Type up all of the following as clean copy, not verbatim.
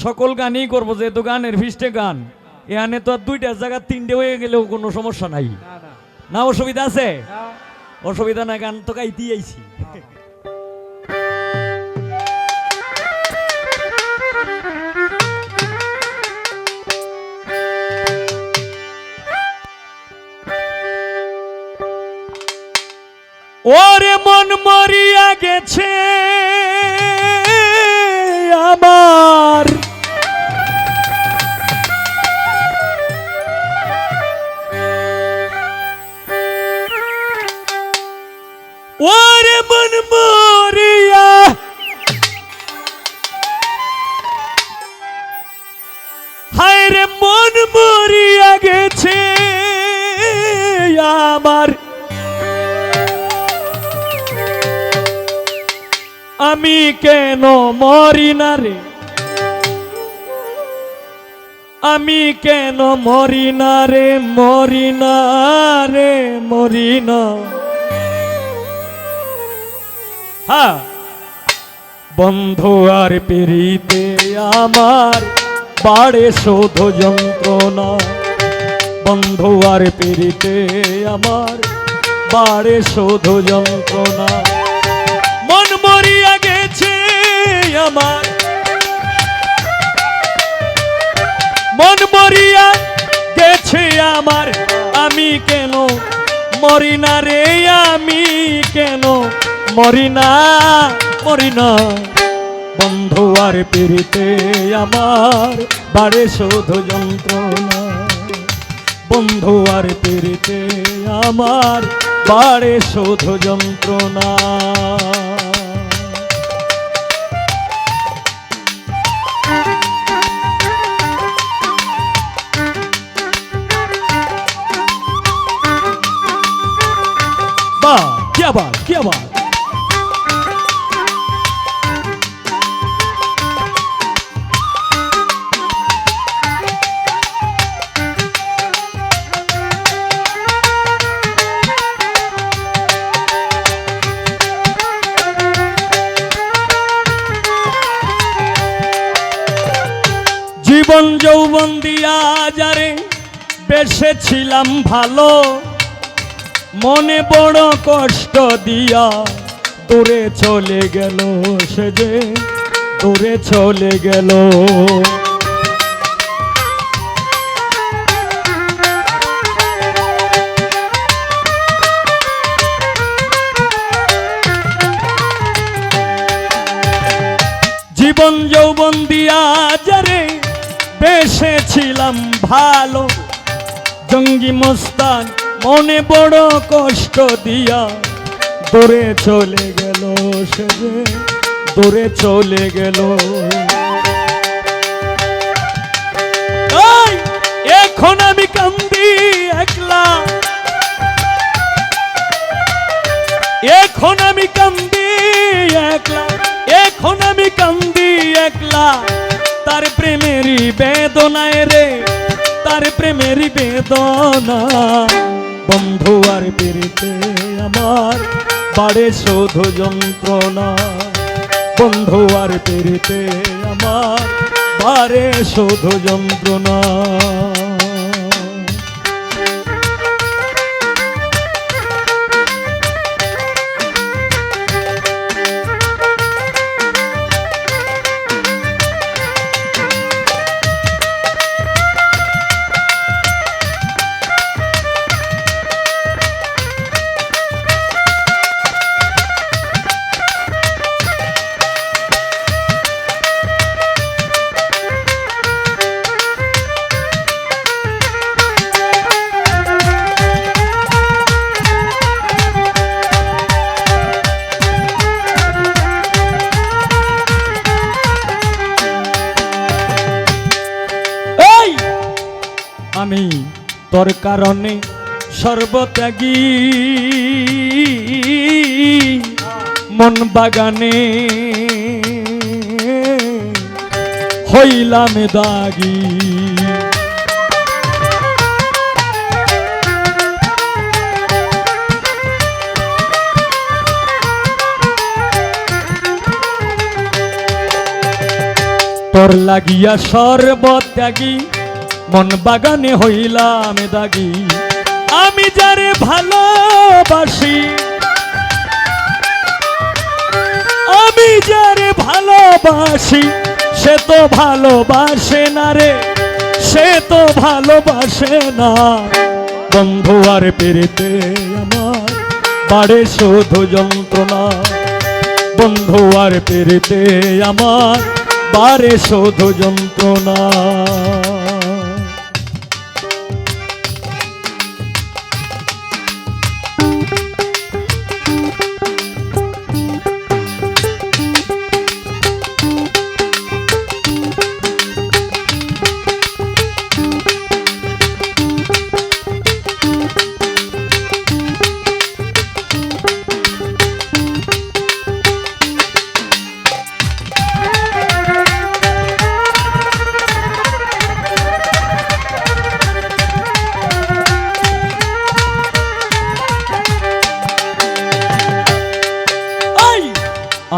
সকল গানই করবো, যেহেতু গানের ফিস্টে গান এখানে তো আর দুইটা জায়গা তিনটে হয়ে গেলেও কোনো সমস্যা নাই। না অসুবিধা আছে? অসুবিধা নাই, গান তো গাইতেই আইছি। ওরে মন মরিয়া গেছে আমার, ওরে মন মরিয়া, হায় রে মন মরিয়া গেছে আমার, আমি কেন মরি না রে, আমি কেন মরি না রে, মরি না রে, মরি না। হ্যাঁ, বন্ধু আর পিরিতে আমার বাড়ে শোধ যন্ত্রণা, বন্ধু আর পিরিতে আমার বাড়ে শোধ যন্ত্রণা, মন মরিয়া গেছে আমার, মন মরিয়া গেছে আমার, আমি কেন মরি না রে, আমি কেন মরি না, মরি না। বন্ধু আর পিরিতে আমার বাড়ে শোধ যন্ত্রণা, বন্ধু আর পিরিতে আমার বাড়ে শোধ যন্ত্রণা। বাহ, क्या बात, क्या बात। জীবন যৌবন দিয়া যারে বেসেছিলাম ভালো, মনে বড় কষ্ট দিয়া দূরে চলে গেল, সে যে দূরে চলে গেল। জীবন যৌবন দিয়া যারে বেসেছিলাম ভালো, জঙ্গি মস্তান মনে বড় কষ্ট দিয়া দূরে চলে গেল, সে যে দূরে চলে গেল। এখন আমি কান্দি একলা, এখন আমি কান্দি একলা, এখন আমি কান্দি একলা, তার প্রেমেরই বেদনায় রে, তার প্রেমেরই বেদনা। বন্ধু আর পিরিতে আমার বাড়ে শোধ যন্ত্রণা, বন্ধু আর পিরিতে আমার বাড়ে শোধ যন্ত্রণা। আমি তোর কারণে সর্বত্যাগী, মন বাগানে হইলাম দাগী। তোর লাগিয়া সর্বত্যাগী মন বাগানে হইলাম দাগি। আমি যারে ভালোবাসি, আমি যারে ভালোবাসি, সে তো ভালোবাসে না রে, সে তো ভালোবাসে না। বন্ধু আর পেরেতে আমার বাড়ে শুধু যন্ত্রণা, বন্ধু আর পেরেতে আমার বাড়ে শুধু যন্ত্রণা।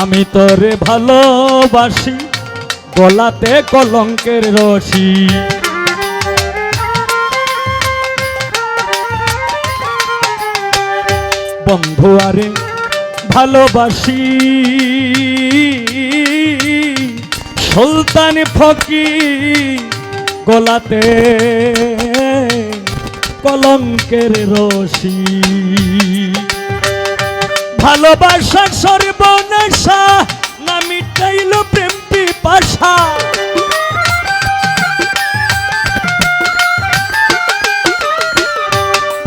আমি তোরে ভালোবাসি, গলাতে কলঙ্কের রশি। বন্ধু আরে ভালোবাসি, সুলতান ফকির গলাতে কলঙ্কের রশি। ভালোবাসা সর্বনাশা, না মিটাইল প্রেম পিপাসা।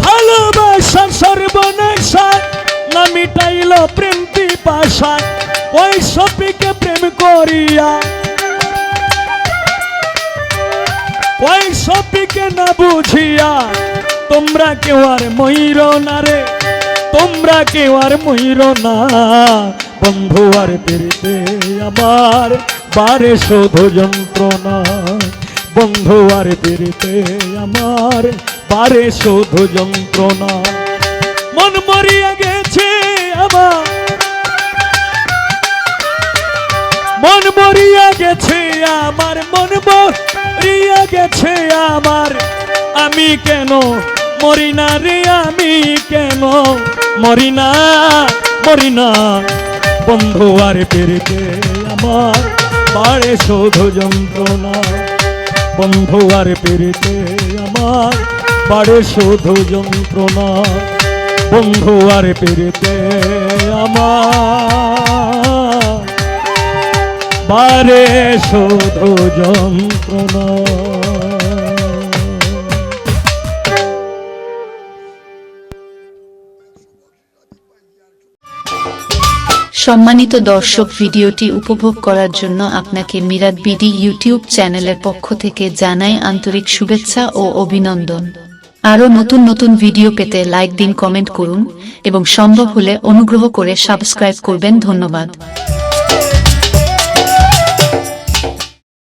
ভালোবাসা সর্বনাশা, না মিটাইল প্রেম পিপাসা। ওই সপিকে প্রেম করিয়া, ওই সপিকে না বুঝিয়া তোমরা কেউ আর মইর না রে, তোমরা কেউ আর মইর না। বন্ধু আর পেরেতে আমার বারে শুধু যন্ত্রণা, বন্ধু আর পেরেতে আমার বারে শুধু যন্ত্রণা। মন মরিয়া গেছে আমার, মন মরিয়া গেছে আমার, মন মরিয়া গেছে আমার। আমি কেন মরি না রে, আমি কেন মরি না, মরি না। বন্ধু আর পেরেতে আমার বাড়ে শুধু যন্ত্রণা, বন্ধু আর পেরেতে আমার বাড়ে শুধু যন্ত্রণা, বন্ধু আর পেরেতে আমার বাড়ে শুধু যন্ত্রণা। সম্মানিত দর্শক, ভিডিওটি উপভোগ করার জন্য আপনাকে মিরাত বিডি ইউটিউব চ্যানেলের পক্ষ থেকে জানাই আন্তরিক শুভেচ্ছা ও অভিনন্দন। আরও নতুন নতুন ভিডিও পেতে লাইক দিন, কমেন্ট করুন এবং সম্ভব হলে অনুগ্রহ করে সাবস্ক্রাইব করবেন। ধন্যবাদ।